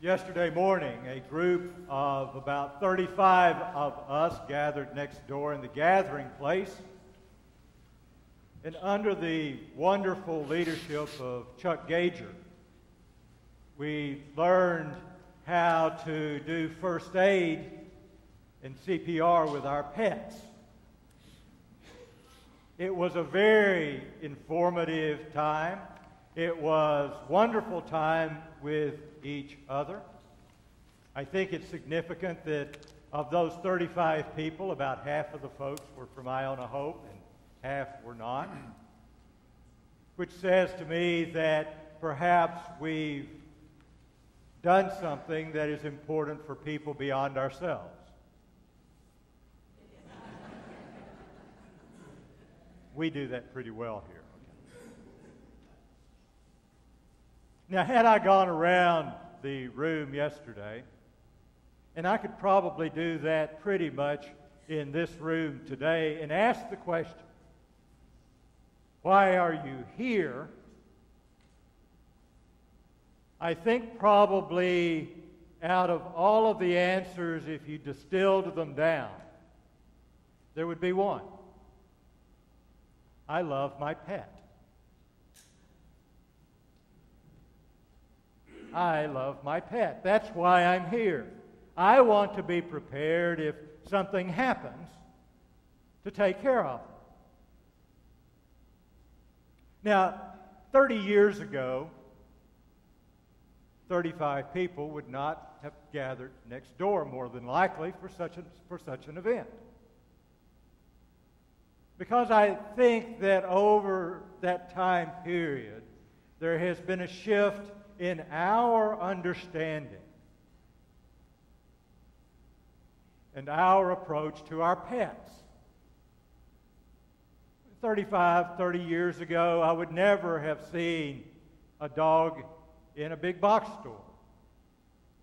Yesterday morning, a group of about 35 of us gathered next door in the gathering place. And under the wonderful leadership of Chuck Gager, we learned how to do first aid and CPR with our pets. It was a very informative time. It was a wonderful time with each other. I think it's significant that of those 35 people, about half of the folks were from Iona-Hope and half were not, which says to me that perhaps we've done something that is important for people beyond ourselves. We do that pretty well here. Now, had I gone around the room yesterday, and I could probably do that pretty much in this room today, and ask the question, why are you here? I think probably out of all of the answers, if you distilled them down, there would be one. I love my pet. I love my pet. That's why I'm here. I want to be prepared if something happens to take care of them. Now, 30 years ago, 35 people would not have gathered next door, more than likely, for such an event. Because I think that over that time period, there has been a shift in our understanding and our approach to our pets. 30 years ago, I would never have seen a dog in a big box store.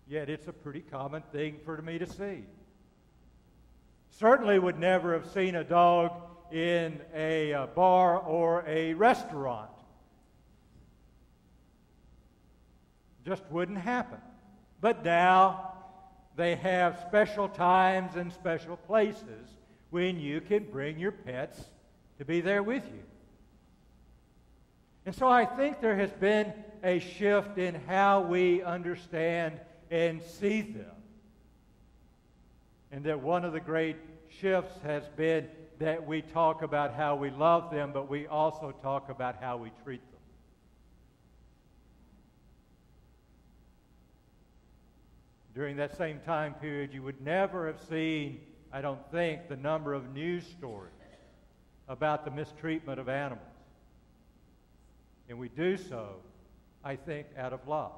Yet it's a pretty common thing for me to see. Certainly would never have seen a dog in a bar or a restaurant. Just wouldn't happen. But now they have special times and special places when you can bring your pets to be there with you. And so I think there has been a shift in how we understand and see them. And that one of the great shifts has been that we talk about how we love them, but we also talk about how we treat them. During that same time period, you would never have seen, I don't think, the number of news stories about the mistreatment of animals. And we do so, I think, out of love.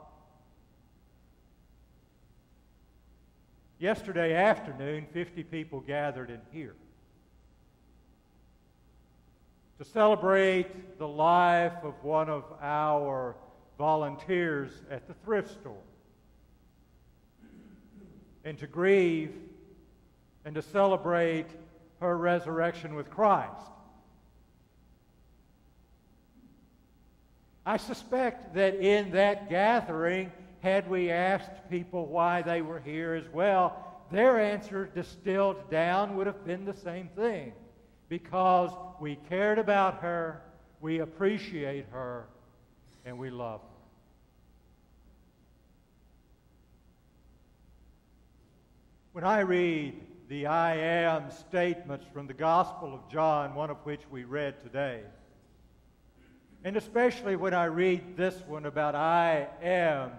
Yesterday afternoon, 50 people gathered in here to celebrate the life of one of our volunteers at the thrift store, and to grieve and to celebrate her resurrection with Christ. I suspect that in that gathering, had we asked people why they were here as well, their answer distilled down would have been the same thing. Because we cared about her, we appreciate her, and we love her. When I read the I am statements from the Gospel of John, one of which we read today, and especially when I read this one about I am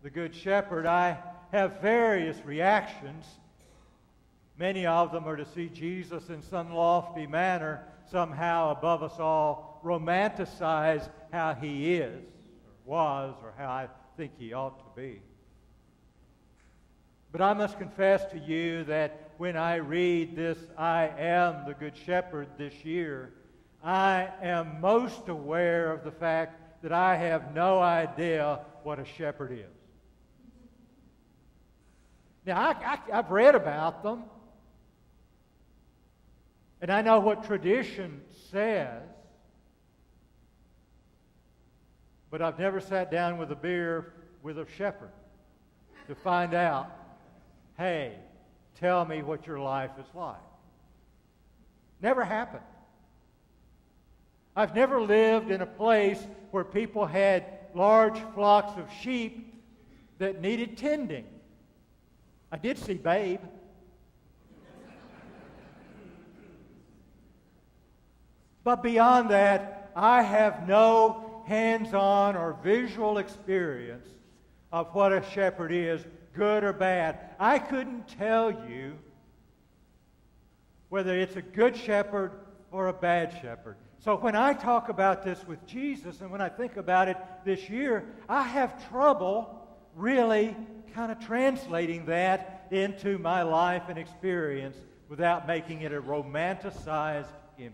the Good Shepherd, I have various reactions. Many of them are to see Jesus in some lofty manner, somehow above us all, romanticize how he is, or was, or how I think he ought to be. But I must confess to you that when I read this I am the Good Shepherd this year, I am most aware of the fact that I have no idea what a shepherd is. Now, I've read about them, and I know what tradition says, but I've never sat down with a beer with a shepherd. to find out, hey, tell me what your life is like. Never happened. I've never lived in a place where people had large flocks of sheep that needed tending. I did see Babe. But beyond that, I have no hands-on or visual experience of what a shepherd is, good or bad. I couldn't tell you whether it's a good shepherd or a bad shepherd. So when I talk about this with Jesus and when I think about it this year, I have trouble really kind of translating that into my life and experience without making it a romanticized image.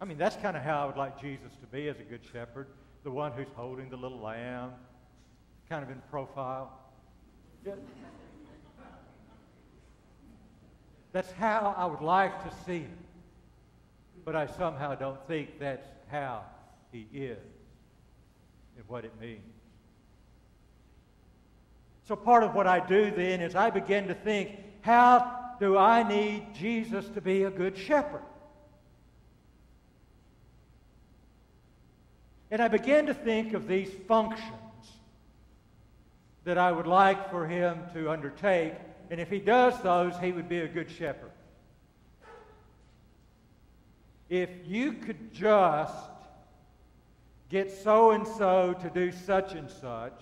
I mean, that's kind of how I would like Jesus to be as a good shepherd, the one who's holding the little lamb, kind of in profile. Yeah. That's how I would like to see him. But I somehow don't think that's how he is and what it means. So part of what I do then is I begin to think, how do I need Jesus to be a good shepherd? And I began to think of these functions that I would like for him to undertake, and if he does those, he would be a good shepherd. If you could just get so-and-so to do such and such,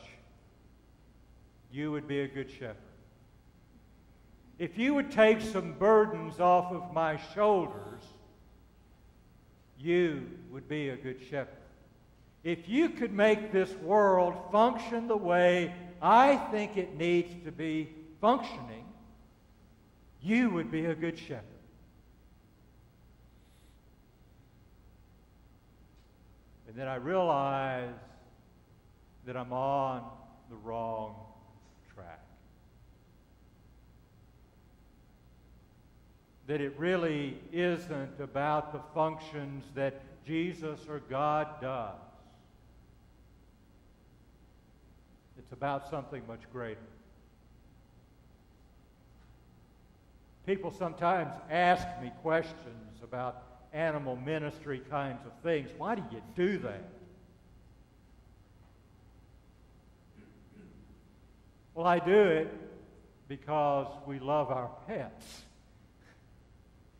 you would be a good shepherd. If you would take some burdens off of my shoulders, you would be a good shepherd. If you could make this world function the way I think it needs to be functioning, you would be a good shepherd. And then I realize that I'm on the wrong track. That it really isn't about the functions that Jesus or God does. It's about something much greater. People sometimes ask me questions about animal ministry kinds of things. Why do you do that? Well, I do it because we love our pets.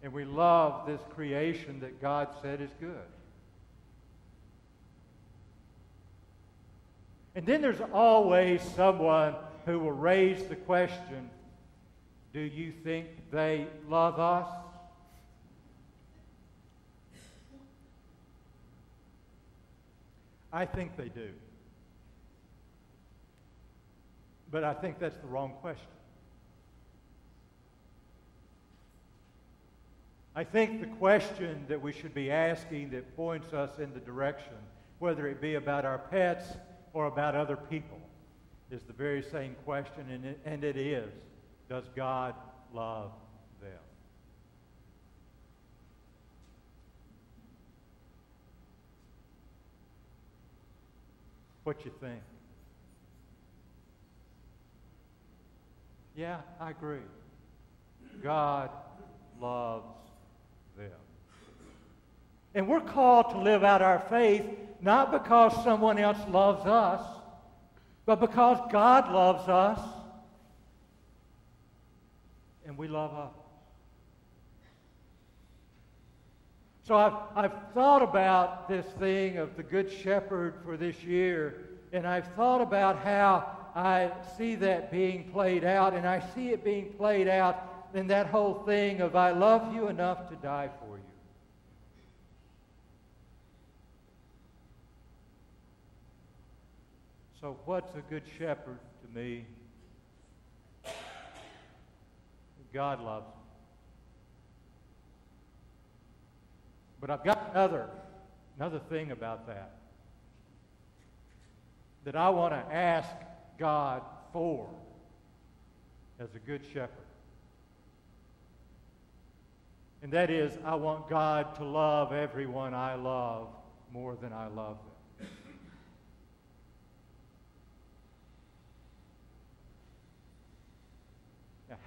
And we love this creation that God said is good. And then there's always someone who will raise the question, do you think they love us? I think they do. But I think that's the wrong question. I think the question that we should be asking that points us in the direction, whether it be about our pets or about other people, is the very same question, and it is, does God love them? What you think? Yeah, I agree. God loves them. And we're called to live out our faith not because someone else loves us, but because God loves us and we love others. So I've thought about this thing of the Good Shepherd for this year, and I've thought about how I see that being played out, and I see it being played out in that whole thing of I love you enough to die for you. So what's a good shepherd to me? God loves him. But I've got another thing about that I want to ask God for as a good shepherd. And that is, I want God to love everyone I love more than I love them.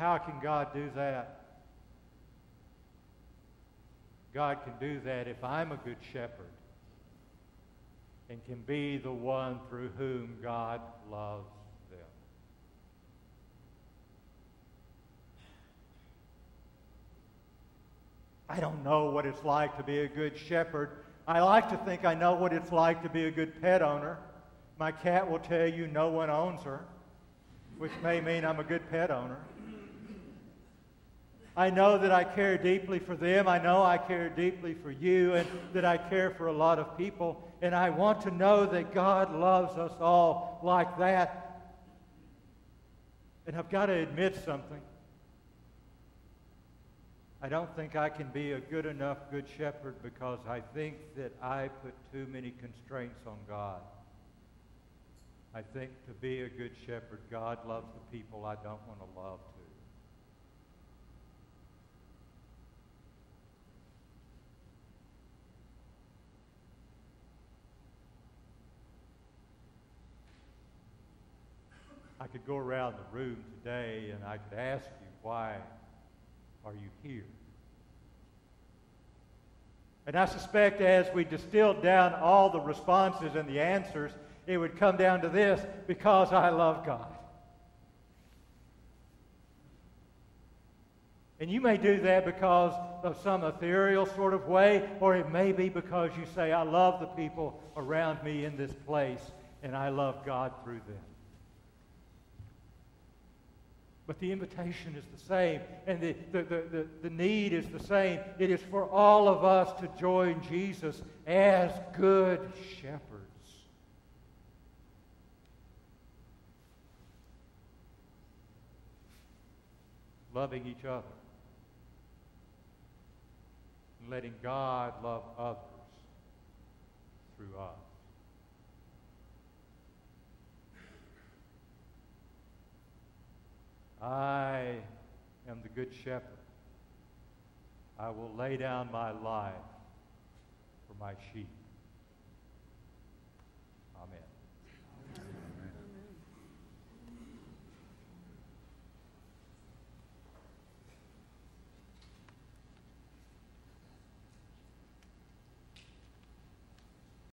how can God do that? God can do that if I'm a good shepherd and can be the one through whom God loves them. I don't know what it's like to be a good shepherd. I like to think I know what it's like to be a good pet owner. My cat will tell you no one owns her, which may mean I'm a good pet owner. I know that I care deeply for them. I know I care deeply for you, and that I care for a lot of people. And I want to know that God loves us all like that. And I've got to admit something. I don't think I can be a good enough good shepherd because I think that I put too many constraints on God. I think to be a good shepherd, God loves the people I don't want to love too. I could go around the room today and I could ask you, why are you here? And I suspect as we distilled down all the responses and the answers, it would come down to this: because I love God. And you may do that because of some ethereal sort of way, or it may be because you say, I love the people around me in this place, and I love God through them. But the invitation is the same, and the need is the same. It is for all of us to join Jesus as good shepherds. Loving each other. And letting God love others through us. I am the good shepherd. I will lay down my life for my sheep.